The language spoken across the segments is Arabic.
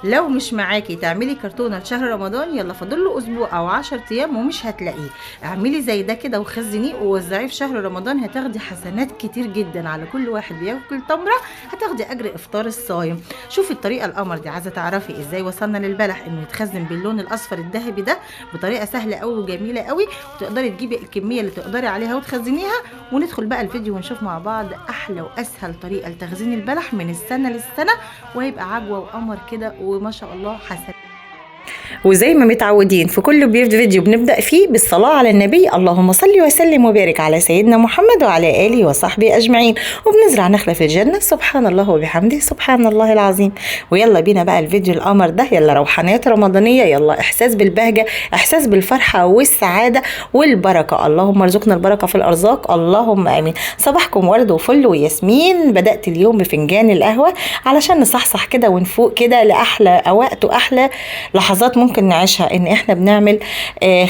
لو مش معاكي تعملي كرتونه لشهر رمضان، يلا فاضل له اسبوع او 10 ايام ومش هتلاقيه. اعملي زي ده كده وخزنيه ووزعيه في شهر رمضان، هتاخدي حسنات كتير جدا على كل واحد بياكل تمره، هتاخدي اجر افطار الصايم. شوفي الطريقه القمر دي، عايزه تعرفي ازاي وصلنا للبلح انه يتخزن باللون الاصفر الذهبي ده بطريقه سهله قوي وجميله قوي، وتقدري تجيبي الكميه اللي تقدري عليها وتخزنيها. وندخل بقى الفيديو ونشوف مع بعض احلى واسهل طريقه لتخزين البلح من السنه للسنه، وهيبقى عجوه وقمر كده وما شاء الله حسن. وزي ما متعودين في كل فيديو بنبدأ فيه بالصلاة على النبي، اللهم صل وسلم وبارك على سيدنا محمد وعلى آله وصحبه أجمعين. وبنزرع نخلة في الجنة، سبحان الله وبحمده سبحان الله العظيم. ويلا بينا بقى الفيديو القمر ده، يلا روحانيات رمضانية، يلا إحساس بالبهجة، إحساس بالفرحة والسعادة والبركة. اللهم ارزقنا البركة في الأرزاق، اللهم آمين. صباحكم ورد وفل وياسمين. بدأت اليوم بفنجان القهوة علشان نصحصح كده ونفوق كده لأحلى وقت وأحلى لحظات ممكن نعيشها، ان احنا بنعمل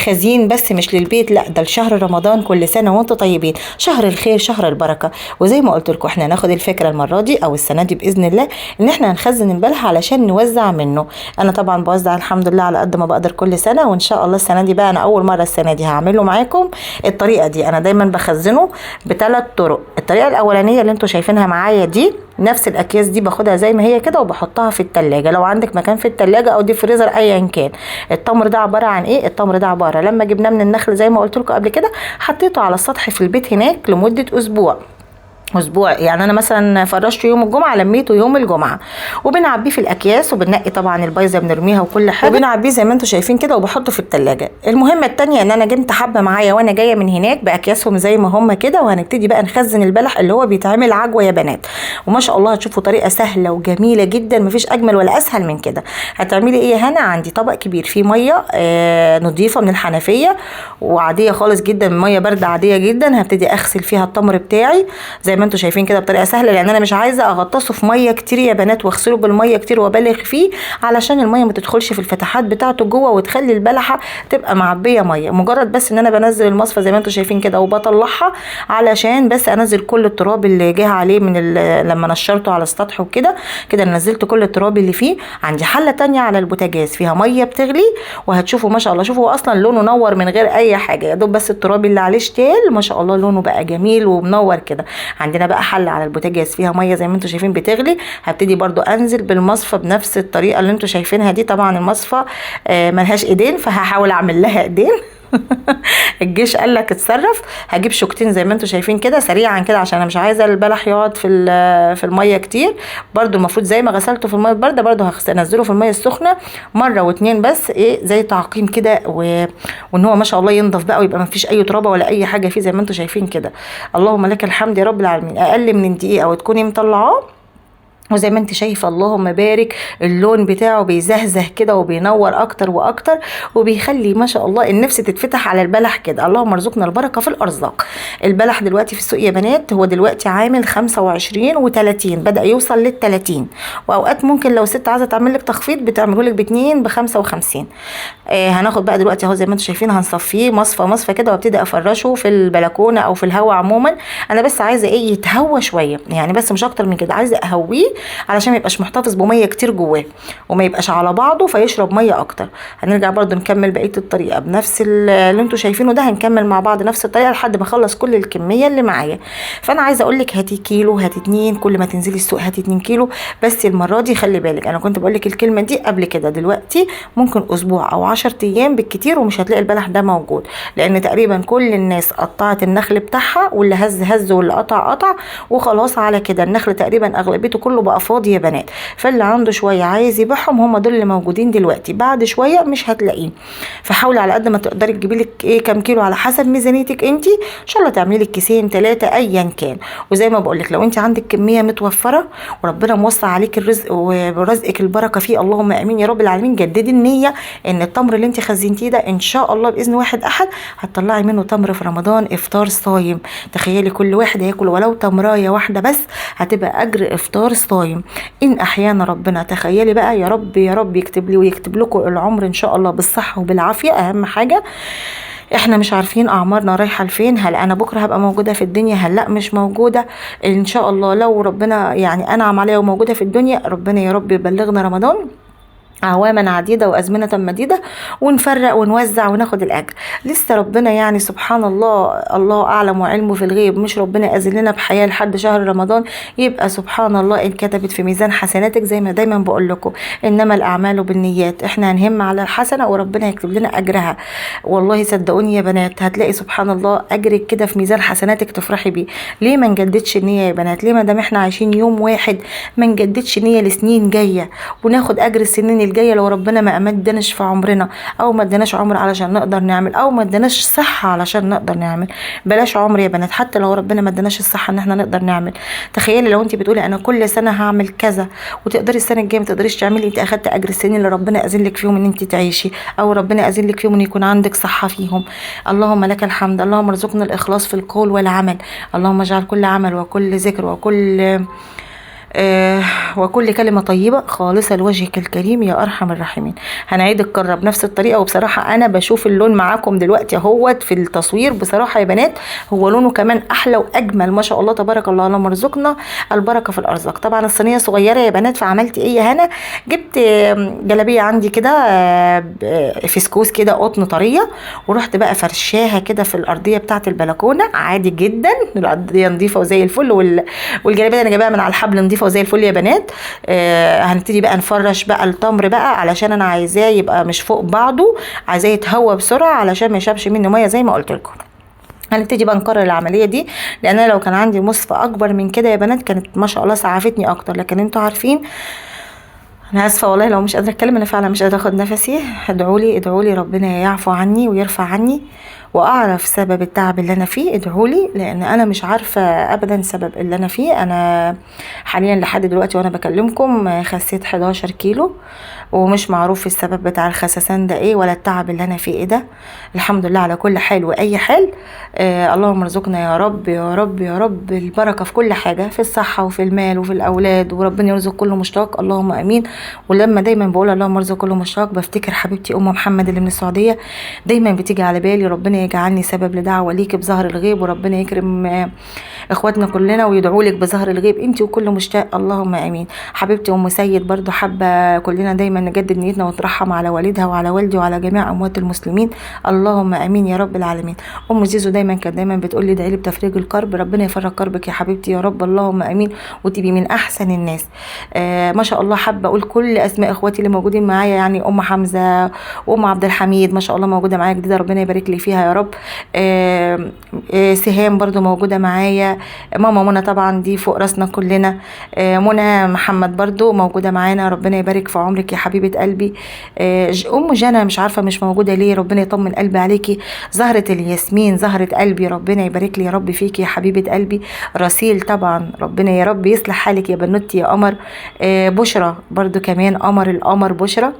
خزين بس مش للبيت، لا ده لشهر رمضان. كل سنه وانتم طيبين، شهر الخير شهر البركه. وزي ما قلت لكم احنا هناخد الفكره المره دي او السنه دي باذن الله ان احنا هنخزن البلح علشان نوزع منه. انا طبعا بوزع الحمد لله على قد ما بقدر كل سنه، وان شاء الله السنه دي بقى انا اول مره السنه دي هعمله معاكم الطريقه دي. انا دايما بخزنه بثلاث طرق. الطريقه الاولانيه اللي انتم شايفينها معايا دي، نفس الاكياس دي باخدها زي ما هي كده وبحطها في التلاجة، لو عندك مكان في التلاجة او دي فريزر ايا كان. التمر ده عباره عن ايه؟ التمر ده عباره لما جبناه من النخل زي ما قلت لكم قبل كده، حطيته على السطح في البيت هناك لمده اسبوع. يعني انا مثلا فرشته يوم الجمعه، لميته يوم الجمعه، وبنعبيه في الاكياس وبنقي طبعا البايظه بنرميها وكل حاجه، وبنعبيه زي ما انتم شايفين كده وبحطه في التلاجة. المهمه الثانيه ان انا جبت حبه معايا وانا جايه من هناك باكياسهم زي ما هم كده، وهنبتدي بقى نخزن البلح اللي هو بيتعمل عجوه يا بنات. وما شاء الله هتشوفوا طريقه سهله وجميله جدا، مفيش اجمل ولا اسهل من كده. هتعملي ايه هنا؟ عندي طبق كبير فيه ميه نضيفه من الحنفيه وعاديه خالص جدا، ميه بارده عاديه جدا. هبتدي اغسل فيها التمر بتاعي زي ما انتم شايفين كده بطريقه سهله، لان انا مش عايزه اغطسه في ميه كتير يا بنات واغسله بالميه كتير وابالغ فيه، علشان الميه ما تدخلش في الفتحات بتاعته جوه وتخلي البلحه تبقى معبيه ميه. مجرد بس ان انا بنزل المصفى زي ما انتم شايفين كده وبطلعها، علشان بس انزل كل التراب اللي جه عليه من لما نشرته على السطح وكده كده نزلت كل التراب اللي فيه. عندي حله تانية على البوتاجاز فيها ميه بتغلي، وهتشوفوا ما شاء الله، شوفوا هو اصلا لونه نور من غير اي حاجه، يا دوب بس التراب اللي عليه اشتال، ما شاء الله لونه بقى جميل ومنور كده. عندنا بقى حله على البوتاجاز فيها ميه زي ما انتم شايفين بتغلي، هبتدي برضو انزل بالمصفى بنفس الطريقه اللي انتم شايفينها دي. طبعا المصفى ملهاش ايدين فهحاول اعمل لها ايدين الجيش قال لك اتصرف. هجيب شوكتين زي ما انتم شايفين كده سريعا كده، عشان انا مش عايزه البلح يقعد في الميه كتير. برضو المفروض زي ما غسلته في الميه البارده برضو هنزله في الميه السخنه مره واتنين، بس ايه زي تعقيم كده وان هو ما شاء الله ينضف بقى ويبقى ما فيش اي ترابه ولا اي حاجه فيه زي ما انتم شايفين كده. اللهم لك الحمد يا رب العالمين. اقل من دقيقه وتكوني مطلعاه، وزي ما انت شايفه اللهم بارك اللون بتاعه بيزهزه كده وبينور اكتر واكتر، وبيخلي ما شاء الله النفس تتفتح على البلح كده. اللهم ارزقنا البركه في الارزاق. البلح دلوقتي في السوق يا بنات هو دلوقتي عامل 25 و30، بدا يوصل لل30، واوقات ممكن لو ست عايزه تعمل لك تخفيض بتعمله لك ب2 ب55. هناخد بقى دلوقتي اهو زي ما انتم شايفين هنصفيه مصفى كده وابتدي افرشه في البلكونه او في الهواء عموما. انا بس عايزه ايه يتهوى شويه يعني، بس مش اكتر من كده، عايزه اهويه علشان ما يبقاش محتفظ بميه كتير جواه وما يبقاش على بعضه فيشرب ميه اكتر. هنرجع برضو نكمل بقيه الطريقه بنفس اللي انتوا شايفينه ده، هنكمل مع بعض نفس الطريقه لحد ما اخلص كل الكميه اللي معايا. فانا عايزه اقول لك هاتي كيلو، هاتي 2، كل ما تنزلي السوق هاتي 2 كيلو. بس المره دي خلي بالك، انا كنت بقول لك الكلمه دي قبل كده، دلوقتي ممكن اسبوع او 10 ايام بالكتير ومش هتلاقي البلح ده موجود، لان تقريبا كل الناس قطعت النخل بتاعها، واللي هز واللي قطع وخلاص على كده. النخل تقريبا اغلبيته كله بقى فاضي يا بنات، فاللي عنده شويه عايز يبيعهم هم دول اللي موجودين دلوقتي، بعد شويه مش هتلاقيه. فحاولي على قد ما تقدري تجيبي لك ايه كام كيلو على حسب ميزانيتك انت، ان شاء الله تعملي لك كيسين 3 ايا كان. وزي ما بقول لك لو انت عندك كميه متوفره وربنا موسع عليك الرزق ورزقك البركه فيه، اللهم امين يا رب العالمين، جددي النيه ان التمر اللي انت خزنتيه ده ان شاء الله باذن واحد احد هتطلعي منه تمر في رمضان افطار صايم. تخيلي كل واحد هياكل ولو تمرايه واحده بس، هتبقى اجر افطار صايم ان احيانا ربنا. تخيلي بقى، يا رب يا رب يكتب لي ويكتب لكم العمر ان شاء الله بالصحه وبالعافيه، اهم حاجه. احنا مش عارفين اعمارنا رايحه لفين، هل انا بكره هبقى موجوده في الدنيا، هل لا مش موجوده. ان شاء الله لو ربنا يعني انعم عليا وموجوده في الدنيا، ربنا يا رب يبلغنا رمضان أعواما عديدة وأزمنة مديدة، ونفرق ونوزع وناخد الأجر. لسه ربنا يعني سبحان الله، الله أعلم وعلمه في الغيب، مش ربنا أذن لنا بحياة لحد شهر رمضان، يبقى سبحان الله إن كتبت في ميزان حسناتك. زي ما دايما بقول لكم، إنما الأعمال بالنيات، إحنا هنهم على الحسنة وربنا يكتب لنا أجرها. والله صدقوني يا بنات، هتلاقي سبحان الله أجرك كده في ميزان حسناتك تفرحي بيه. ليه ما نجددش النية يا بنات؟ ليه ما دام إحنا عايشين يوم واحد ما نجددش نية لسنين جاية، وناخد أجر السنين الجايه لو ربنا ما اداناش في عمرنا، او ما اداناش عمر علشان نقدر نعمل، او ما اداناش صحه علشان نقدر نعمل. بلاش عمر يا بنات، حتى لو ربنا ما اداناش الصحه ان احنا نقدر نعمل. تخيلي لو انت بتقولي انا كل سنه هعمل كذا، وتقدري السنه الجايه ما تقدريش تعملي، انت اخدت اجر السنين اللي ربنا اذن لك فيهم ان انت تعيشي، او ربنا اذن لك فيهم ان يكون عندك صحه فيهم. اللهم لك الحمد. اللهم ارزقنا الاخلاص في القول والعمل. اللهم اجعل كل عمل وكل ذكر وكل كلمة طيبة خالصة لوجهك الكريم يا أرحم الراحمين. هنعيد الكرة بنفس الطريقة. وبصراحة أنا بشوف اللون معاكم دلوقتي اهوت في التصوير، بصراحة يا بنات هو لونه كمان أحلى وأجمل ما شاء الله تبارك الله. اللهم ارزقنا البركة في الأرزاق. طبعا الصينية صغيرة يا بنات، فعملت إيه يا هنا؟ جبت جلابية عندي كده فسكوس كده قطن طرية، ورحت بقى فرشاها كده في الأرضية بتاعة البلكونة عادي جدا. الأرضية نظيفة وزي الفل، والجلابية أنا جايباها من على الحبل نظيفة وزي الفل يا بنات. هنبتدي بقى نفرش بقى التمر بقى، علشان انا عايزاه يبقى مش فوق بعضه، عايزاه يتهوى بسرعه علشان ما يشربش منه ميه زي ما قلت لكم. هنبتدي بقى نكرر العمليه دي، لان انا لو كان عندي مصفى اكبر من كده يا بنات كانت ما شاء الله سعفتني اكتر. لكن انتوا عارفين، انا اسفه والله لو مش قادره اتكلم، انا فعلا مش قادره اخد نفسي. ادعوا لي ربنا يعفو عني ويرفع عني، واعرف سبب التعب اللي انا فيه. ادعوا لي، لان انا مش عارفه ابدا سبب اللي انا فيه. انا حاليا لحد دلوقتي وانا بكلمكم خسيت 11 كيلو، ومش معروف السبب بتاع الخسسان ده ايه، ولا التعب اللي انا فيه ايه ده. الحمد لله على كل حال واي حال. اللهم ارزقنا يا رب يا رب يا رب البركه في كل حاجه، في الصحه وفي المال وفي الاولاد، وربنا يرزق كل مشتاق. اللهم امين. ولما دايما بقول اللهم ارزق كل مشتاق، بفتكر حبيبتي ام محمد اللي من السعوديه، دايما بتيجي على بالي. ربنا يجعلني سبب لدعوه ليكي بظهر الغيب، وربنا يكرم اخواتنا كلنا ويدعوا لك بظهر الغيب انت وكل مشتاق. اللهم امين. حبيبتي ام سيد برضو حابه كلنا دايما نجدد نيتنا ونترحم على والدها وعلى والدي وعلى جميع اموات المسلمين. اللهم امين يا رب العالمين. ام زيزو دايما كانت دايما بتقول لي ادعي لي بتفريج الكرب، ربنا يفرج كربك يا حبيبتي يا رب. اللهم امين، وتبقي من احسن الناس. ما شاء الله حابه اقول كل اسماء اخواتي اللي موجودين معايا، يعني ام حمزه وام عبد الحميد ما شاء الله موجوده معايا جديده، ربنا يبارك لي فيها يا رب. سهام برضو موجوده معايا. ماما منى طبعا دي فوق راسنا كلنا. منى محمد برضو موجوده معانا، ربنا يبارك في عمرك يا حبيبه قلبي. ام جنى مش عارفه مش موجوده ليه، ربنا يطمن قلبي عليكي. زهره الياسمين زهره قلبي، ربنا يبارك لي يا رب فيكي يا حبيبه قلبي. رسيل طبعا ربنا يا رب يصلح حالك يا بنوتي يا قمر. بشرى برضو كمان قمر القمر بشرى.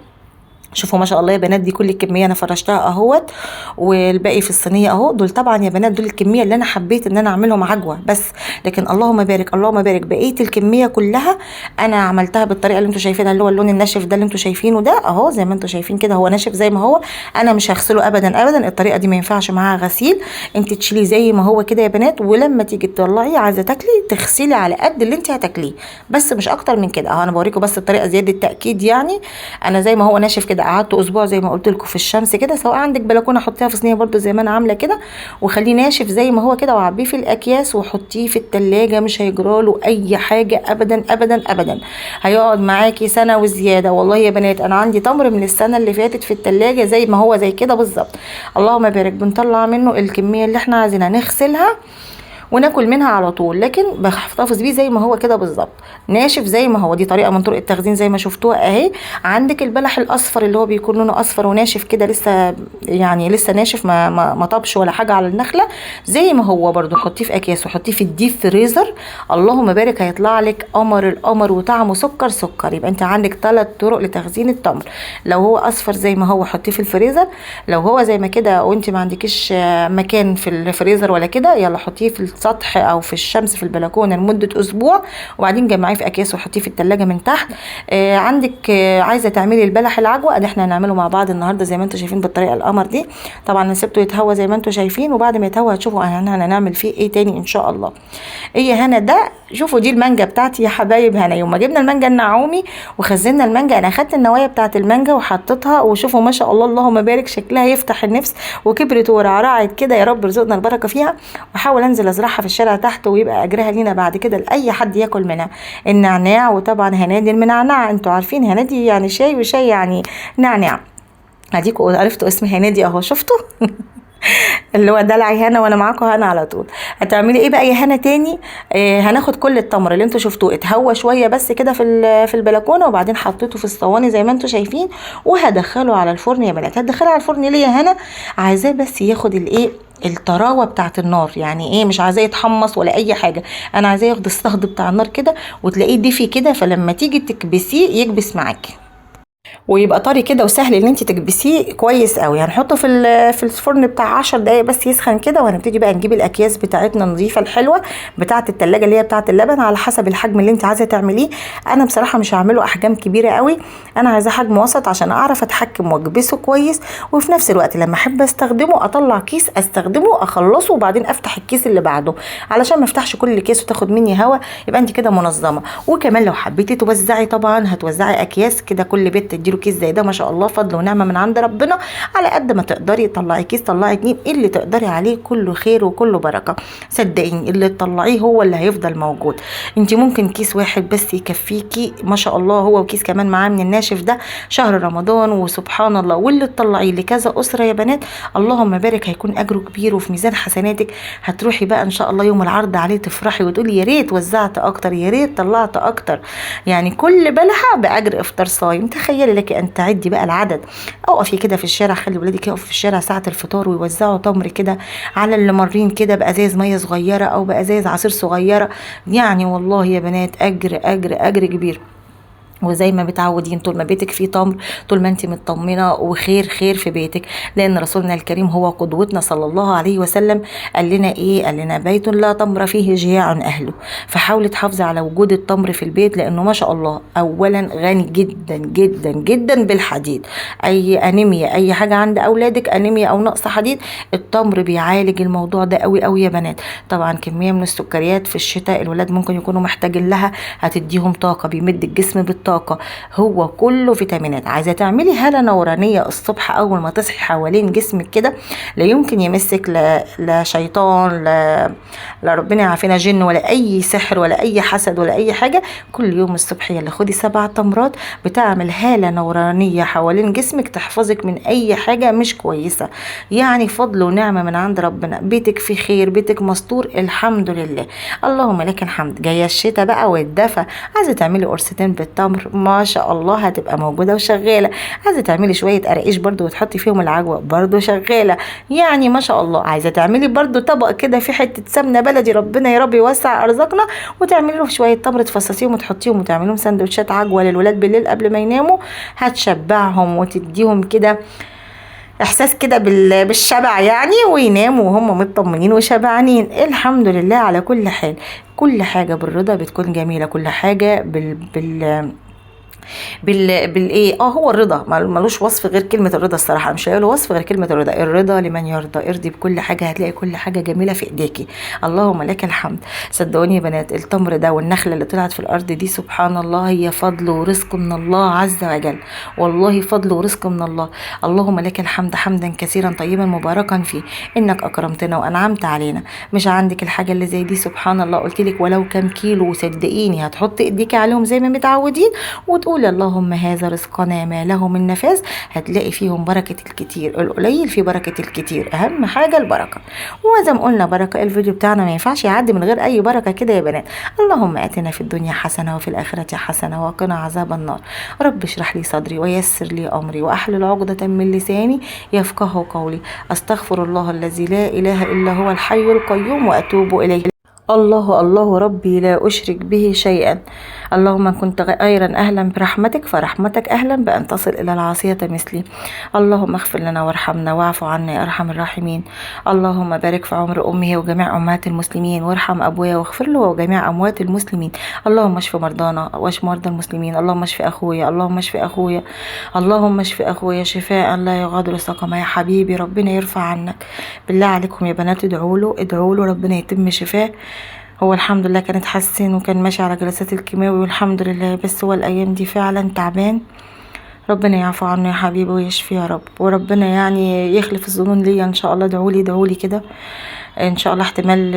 شوفوا ما شاء الله يا بنات، دي كل الكميه انا فرشتها اهوت، والباقي في الصينيه اهو. دول طبعا يا بنات دول الكميه اللي انا حبيت ان انا اعملهم عجوه بس، لكن اللهم بارك اللهم بارك بقيه الكميه كلها انا عملتها بالطريقه اللي انتوا شايفينها، اللي هو اللون الناشف ده اللي انتوا شايفينه ده اهو، زي ما انتوا شايفين كده هو ناشف زي ما هو. انا مش هغسله ابدا ابدا، الطريقه دي ما ينفعش معاها غسيل. انت تشيلي زي ما هو كده يا بنات، ولما تيجي تطلعي عايزه تاكلي تغسلي على قد اللي انت هتاكليه، بس مش اكتر من كده اهو. انا بوريكم بس الطريقه زياده تاكيد، يعني انا زي ما هو ناشف كده قعدت اسبوع زي ما قلت لكم في الشمس كده، سواء عندك بلكونه حطيها في صينيه برده زي ما انا عامله كده، وخليه ناشف زي ما هو كده، وعبيه في الاكياس وحطيه في التلاجة، مش هيجراله اي حاجه ابدا ابدا ابدا، هيقعد معاكي سنه وزياده. والله يا بنات انا عندي تمر من السنه اللي فاتت في التلاجة زي ما هو زي كده بالظبط. اللهم بارك. بنطلع منه الكميه اللي احنا عايزينها نغسلها وناكل منها على طول، لكن بحتفظ بيه زي ما هو كده بالظبط ناشف زي ما هو. دي طريقه من طرق التخزين زي ما شفتوها اهي. عندك البلح الاصفر اللي هو بيكون لونه اصفر وناشف كده، لسه يعني لسه ناشف ما طابش ولا حاجه على النخله، زي ما هو برده حطيه في اكياس وحطيه في الديب فريزر. اللهم بارك هيطلع لك قمر القمر وطعمه سكر سكر. يبقى انت عندك 3 طرق لتخزين التمر. لو هو اصفر زي ما هو حطيه في الفريزر، لو هو زي ما كده وانت ما عندكيش مكان في الفريزر ولا كده، يلا حطيه في السطح او في الشمس في البلكونه لمده اسبوع، وبعدين جمعيه في اكياس وحطيه في التلاجة من تحت. عندك عايزه تعملي البلح العجوه، ادي احنا هنعمله مع بعض النهارده زي ما انتم شايفين بالطريقه القمر دي. طبعا انا سبته يتهوى زي ما انتم شايفين، وبعد ما يتهوى هتشوفوا هنعمل فيه ايه تاني ان شاء الله. ايه هنا ده، شوفوا دي المانجا بتاعتي يا حبايب. هنا يوم ما جبنا المانجا النعومي وخزنا المانجا، انا اخدت النوايا بتاعت المانجا وحطيتها، وشوفوا ما شاء الله اللهم بارك شكلها يفتح النفس، وكبرت ورعرعت كده، يا رب ارزقنا البركه فيها. واحاول انزل ازرعها في الشارع تحت، ويبقى اجرها لينا بعد كده لاي حد ياكل منها. النعناع، وطبعا هنادي المنعنع، انتوا عارفين هنادي يعني شاي، وشاي يعني نعناع. اديكوا عرفتوا اسم هنادي اهو، شفتوا اللي هو دلعي هنا وانا معاكم هنا على طول. هتعملي ايه بقى يا هنا تاني؟ هناخد كل التمر اللي انتوا شفتوه اتهوى شويه بس كده في البلكونه، وبعدين حطيته في الصواني زي ما انتوا شايفين، وهدخله على الفرن يا بنات. هتدخله على الفرن ليه يا هنا؟ عايزاه بس ياخد الايه، الطراوه بتاعه النار، يعني ايه، مش عايزاه يتحمص ولا اي حاجه، انا عايزاه ياخد الصهد بتاع النار كده، وتلاقيه دفي كده، فلما تيجي تكبسيه يكبس معاكي ويبقى طري كده وسهل ان انت تكبسيه كويس قوي. هنحطه في الفرن بتاع 10 دقايق بس يسخن كده، وهنبتدي بقى نجيب الاكياس بتاعتنا نظيفه الحلوه بتاعه التلاجة اللي هي بتاعه اللبن، على حسب الحجم اللي انت عايزه تعمليه. انا بصراحه مش هعمله احجام كبيره قوي، انا عايزاه حجم وسط عشان اعرف اتحكم واكبسه كويس، وفي نفس الوقت لما احب استخدمه اطلع كيس استخدمه اخلصه، وبعدين افتح الكيس اللي بعده علشان ما افتحش كل كيس وتاخد مني هوا، يبقى انت كده منظمه. وكمان لو حبيتي توزعي، طبعا هتوزعي اكياس كده، كل بيت تديله كيس زي ده، ما شاء الله فضل ونعمه من عند ربنا. على قد ما تقدري طلعي كيس، طلعي 2، اللي تقدري عليه كله خير وكله بركه. صدقيني اللي تطلعيه هو اللي هيفضل موجود. انت ممكن كيس واحد بس يكفيكي ما شاء الله، هو وكيس كمان معاه من الناشف ده، شهر رمضان وسبحان الله. واللي تطلعيه لكذا اسره يا بنات اللهم بارك هيكون اجره كبير وفي ميزان حسناتك. هتروحي بقى ان شاء الله يوم العرض عليه تفرحي وتقولي يا ريت وزعت اكتر، يا ريت طلعت اكتر. يعني كل بلحه باجر افطار صايم. تخيلي لك ان تعدي بقى العدد. اقفي كده في الشارع، خلي ولادك يقفوا في الشارع ساعه الفطار ويوزعوا تمر كده على اللي مارين كده بازاز ميه صغيره او بازاز عصير صغيره. يعني والله يا بنات اجر اجر اجر كبير. وزي ما متعودين طول ما بيتك فيه تمر، طول ما انت مطمنه وخير خير في بيتك، لان رسولنا الكريم هو قدوتنا صلى الله عليه وسلم. قال لنا ايه؟ قال لنا بيت لا تمر فيه جياع اهله. فحاولي تحافظي على وجود التمر في البيت، لانه ما شاء الله اولا غني جدا جدا جدا بالحديد. اي انيميا، اي حاجه عند اولادك انيميا او نقص حديد، التمر بيعالج الموضوع ده قوي قوي يا بنات. طبعا كميه من السكريات في الشتاء الولاد ممكن يكونوا محتاجين لها، هتديهم طاقه، بيمد الجسم بالطاقه، هو كله فيتامينات. عايزه تعملي هاله نورانيه الصبح اول ما تصحي حوالين جسمك كده، لا يمكن يمسك لا شيطان، لا ربنا يعافينا جن، ولا اي سحر ولا اي حسد ولا اي حاجه. كل يوم الصبح يلا خدي 7 تمرات بتعمل هاله نورانيه حوالين جسمك، تحفظك من اي حاجه مش كويسه. يعني فضل ونعمه من عند ربنا، بيتك في خير، بيتك مستور الحمد لله. اللهم لك الحمد. جايه الشتاء بقى والدفى، عايزه تعملي قرصتين بالتمر ما شاء الله هتبقى موجوده وشغاله. عايزه تعملي شويه قراقيش برده وتحطي فيهم العجوه برده شغاله. يعني ما شاء الله. عايزه تعملي برده طبق كده في حته سمنه بلدي، ربنا يا رب يوسع ارزاقنا، وتعملي له شويه تمر تفصصيهم وتحطيهم وتعملي لهم سندوتشات عجوه للولاد بالليل قبل ما يناموا، هتشبعهم وتديهم كده احساس كده بالشبع يعني، ويناموا وهم مطمنين وشبعانين. الحمد لله على كل حال. كل حاجه بالرضا بتكون جميله، كل حاجه بالايه هو الرضا ملوش وصف غير كلمه الرضا. الصراحه مش له وصف غير كلمه الرضا. الرضا لمن يرضى. ارضي بكل حاجه هتلاقي كل حاجه جميله في ايديكي. اللهم لك الحمد. صدقوني يا بنات التمر ده والنخله اللي طلعت في الارض دي سبحان الله هي فضل ورزق من الله عز وجل. والله فضل ورزق من الله. اللهم لك الحمد حمدا كثيرا طيبا مباركا فيه، انك اكرمتنا وانعمت علينا. مش عندك الحاجه اللي زي دي سبحان الله، قلت لك ولو كام كيلو، وصدقيني هتحط ايديكي عليهم زي ما متعودين وتقول اللهم هذا رزقنا ما له من نفاذ، هتلاقي فيهم بركة الكتير. القليل في بركة الكتير، أهم حاجة البركة. وزي ما قلنا بركة، الفيديو بتاعنا ما ينفعش يعدي من غير أي بركة كده يا بنات. اللهم آتنا في الدنيا حسنة وفي الآخرة حسنة وقنا عذاب النار. رب اشرح لي صدري ويسر لي أمري وأحلل عقدة من لساني يفقه قولي. أستغفر الله الذي لا إله إلا هو الحي القيوم وأتوب إليه. الله الله ربي لا أشرك به شيئا. اللهم إن كنت غيرا أهلا برحمتك فرحمتك أهلا بأن تصل إلى العاصية مثلي. اللهم اغفر لنا وارحمنا واعف عنا يا أرحم الراحمين. اللهم بارك في عمر أمه وجميع أمهات المسلمين، وارحم أبويا واغفر له وجميع أموات المسلمين. اللهم اشف مرضانا واشف مرضى المسلمين. اللهم اشف أخويا، اللهم اشف أخويا، اللهم اشف أخويا شفاء لا يغادر سقما. يا حبيبي ربنا يرفع عنك. بالله عليكم يا بنات ادعوا له، ادعوا له ربنا يتم شفاه. هو الحمد لله كان اتحسن وكان ماشي على جلسات الكيماوي والحمد لله، بس هو الأيام دي فعلا تعبان. ربنا يعفو عنه يا حبيبي ويشفي يا رب، وربنا يعني يخلف الظنون ليا ان شاء الله. ادعولي ادعولي كده ان شاء الله. احتمال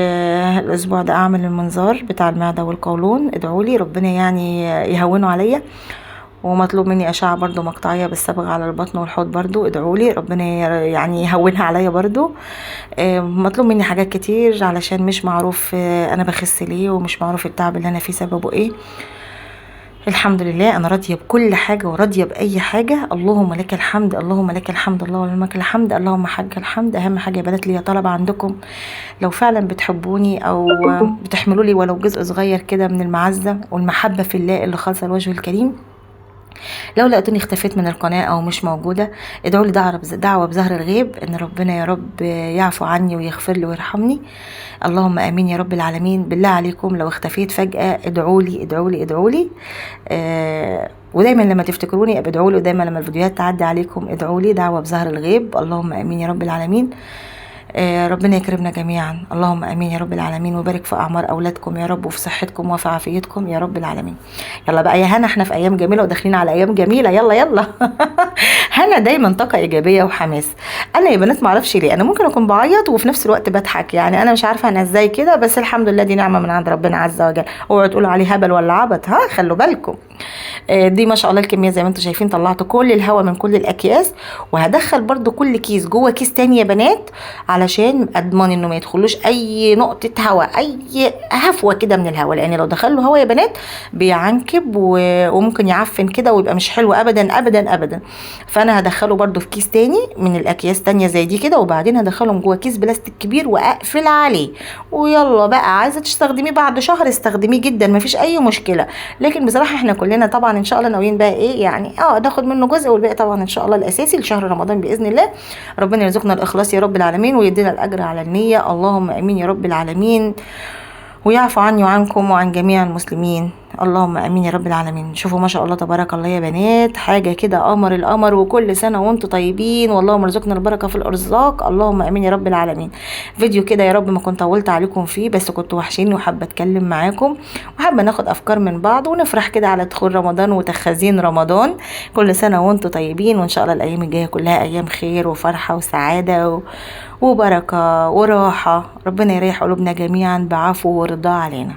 الاسبوع ده اعمل المنظار بتاع المعدة والقولون. ادعولي ربنا يعني يهونه عليا، ومطلوب مني اشعة برضو مقطعية بالصبغة على البطن والحوض برضو. ادعولي ربنا يعني يهونها عليا برضو. مطلوب مني حاجات كتير علشان مش معروف انا بخس ليه، ومش معروف التعب اللي انا فيه سببه ايه. الحمد لله انا راضيه بكل حاجه وراضيه باي حاجه. اللهم لك الحمد، اللهم لك الحمد، اللهم لك الحمد، اللهم حق الحمد. اهم حاجه يا بنات ليا طلب عندكم، لو فعلا بتحبوني او بتحملوا لي ولو جزء صغير كده من المعزه والمحبه في الله اللي خالصه لوجهه الكريم، لو لقيتوني اختفيت من القناة او مش موجودة، ادعوا لي دعوة بظهر الغيب ان ربنا يا رب يعفو عني ويغفر لي ويرحمني. اللهم امين يا رب العالمين. بالله عليكم لو اختفيت فجأة ادعوا لي ادعوا لي ادعوا لي. ودايما لما تفتكروني ادعوا لي، ودايما لما الفيديوهات تعدي عليكم ادعوا لي دعوة بظهر الغيب. اللهم امين يا رب العالمين. ربنا يكرمنا جميعا. اللهم امين يا رب العالمين، وبارك في اعمار اولادكم يا رب، وفي صحتكم وفي عافيتكم يا رب العالمين. يلا بقى يا هنا، احنا في ايام جميله وداخلين على ايام جميله. يلا يلا. هنا دايما طاقه ايجابيه وحماس. انا يا بنات ما اعرفش ليه انا ممكن اكون بعيط وفي نفس الوقت بضحك، يعني انا مش عارفه انا ازاي كده، بس الحمد لله دي نعمه من عند ربنا عز وجل. اوعوا تقولوا عليه هبل ولا عبط، ها خلوا بالكم. دي ما شاء الله الكميه زي ما انتم شايفين، طلعت كل الهواء من كل الاكياس، وهدخل برضو كل كيس جوه كيس تاني يا بنات علشان اضمن انه ما يدخلوش اي نقطه هواء، اي هفوه كده من الهواء، لان لو دخلوا هواء يا بنات بيعنكب وممكن يعفن كده ويبقى مش حلو ابدا ابدا ابدا. فانا هدخله برضو في كيس تاني من الاكياس تانية زي دي كده، وبعدين هدخلهم جوه كيس بلاستيك كبير واقفل عليه. ويلا بقى عايزه تستخدميه بعد شهر استخدميه جدا مفيش اي مشكله. لكن بصراحه احنا كلنا طبعا ان شاء الله ناويين بقى ايه يعني ناخد منه جزء، والباقي طبعا ان شاء الله الاساسي لشهر رمضان باذن الله. ربنا يرزقنا الاخلاص يا رب العالمين، ويدينا الاجر على النيه. اللهم امين يا رب العالمين، ويعفو عني وعنكم وعن جميع المسلمين. اللهم امين يا رب العالمين. شوفوا ما شاء الله تبارك الله يا بنات، حاجه كده قمر القمر، وكل سنه وانتم طيبين، واللهم ارزقنا البركه في الارزاق. اللهم امين يا رب العالمين. فيديو كده يا رب ما كنت طولت عليكم فيه، بس كنت وحشيني وحابه اتكلم معاكم، وحابه ناخد افكار من بعض ونفرح كده على دخول رمضان وتخازين رمضان. كل سنه وانتم طيبين، وان شاء الله الايام الجايه كلها ايام خير وفرحه وسعاده وبركه وراحه. ربنا يريح قلوبنا جميعا بعفو ورضاه علينا.